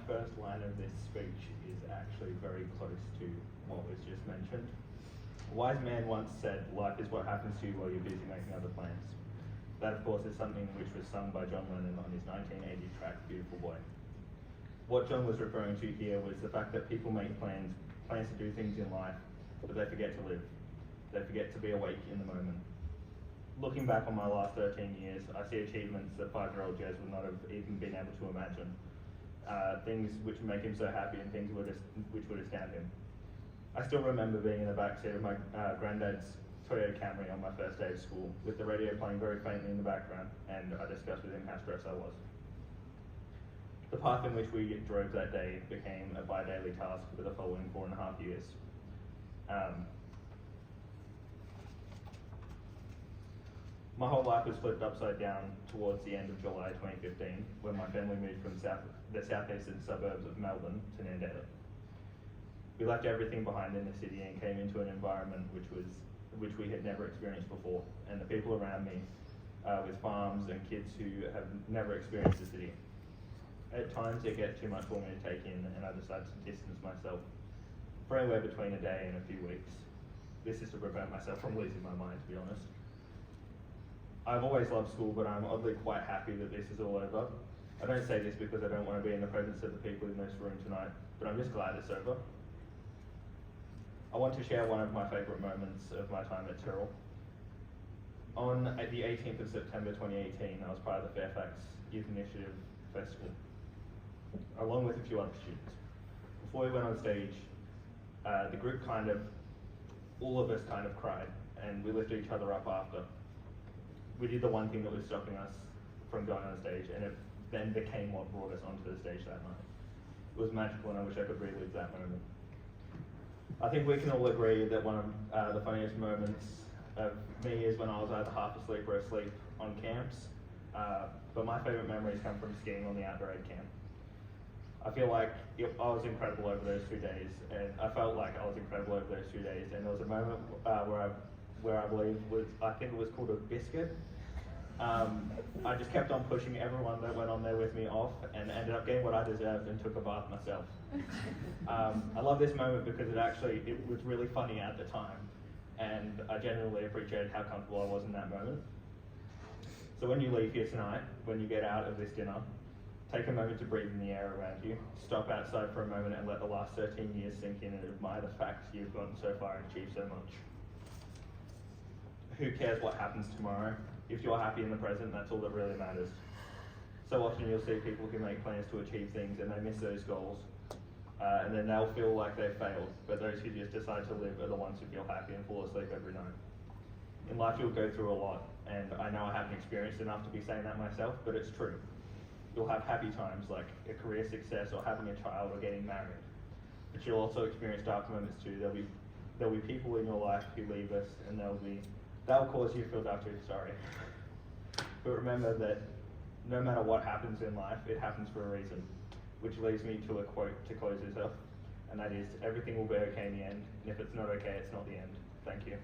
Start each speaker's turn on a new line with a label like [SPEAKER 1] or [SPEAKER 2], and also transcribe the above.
[SPEAKER 1] first line of this speech is actually very close to what was just mentioned. A wise man once said, life is what happens to you while you're busy making other plans. That, of course, is something which was sung by John Lennon on his 1980 track, Beautiful Boy. What John was referring to here was the fact that people make plans to do things in life, but they forget to live. They forget to be awake in the moment. Looking back on my last 13 years, I see achievements that 5-year-old Jez would not have even been able to imagine. Things which make him so happy and things which would astound him. I still remember being in the backseat of my granddad's Toyota Camry on my first day of school, with the radio playing very faintly in the background, and I discussed with him how stressed I was. The path in which we drove that day became a bi-daily task for the following 4.5 years. My whole life was flipped upside down towards the end of July 2015, when my family moved from the southeastern suburbs of Melbourne to Nandetta. We left everything behind in the city and came into an environment which we had never experienced before, and the people around me with farms and kids who have never experienced the city. At times it gets too much for me to take in, and I decide to distance myself for anywhere between a day and a few weeks. This is to prevent myself from losing my mind, to be honest. I've always loved school, but I'm oddly quite happy that this is all over. I don't say this because I don't want to be in the presence of the people in this room tonight, but I'm just glad it's over. I want to share one of my favourite moments of my time at Tyrrell. On the 18th of September 2018, I was part of the Fairfax Youth Initiative Festival, along with a few other students. Before we went on stage, the group all of us kind of cried, and we lifted each other up after. We did the one thing that was stopping us from going on stage, and it then became what brought us onto the stage that night. It was magical, and I wish I could relive that moment. I think we can all agree that one of the funniest moments of me is when I was either half asleep or asleep on camps, but my favourite memories come from skiing on the outdoor aid camp. I feel like I was incredible over those 2 days, and I felt like I was incredible over those 2 days, and there was a moment where I believe I think it was called a biscuit. I just kept on pushing everyone that went on there with me off, and ended up getting what I deserved and took a bath myself. I love this moment because it was really funny at the time, and I genuinely appreciated how comfortable I was in that moment. So when you leave here tonight, when you get out of this dinner, take a moment to breathe in the air around you, stop outside for a moment and let the last 13 years sink in and admire the fact you've gotten so far and achieved so much. Who cares what happens tomorrow? If you're happy in the present, that's all that really matters. So often you'll see people who make plans to achieve things and they miss those goals, and then they'll feel like they've failed, but those who just decide to live are the ones who feel happy and fall asleep every night. In life you'll go through a lot, and I know I haven't experienced enough to be saying that myself, but it's true. You'll have happy times like a career success or having a child or getting married, but you'll also experience dark moments too. There'll be people in your life who leave us, and that'll cause you to feel dark too, sorry. But remember that no matter what happens in life, it happens for a reason, which leads me to a quote to close this up, and that is, everything will be okay in the end, and if it's not okay, it's not the end. Thank you.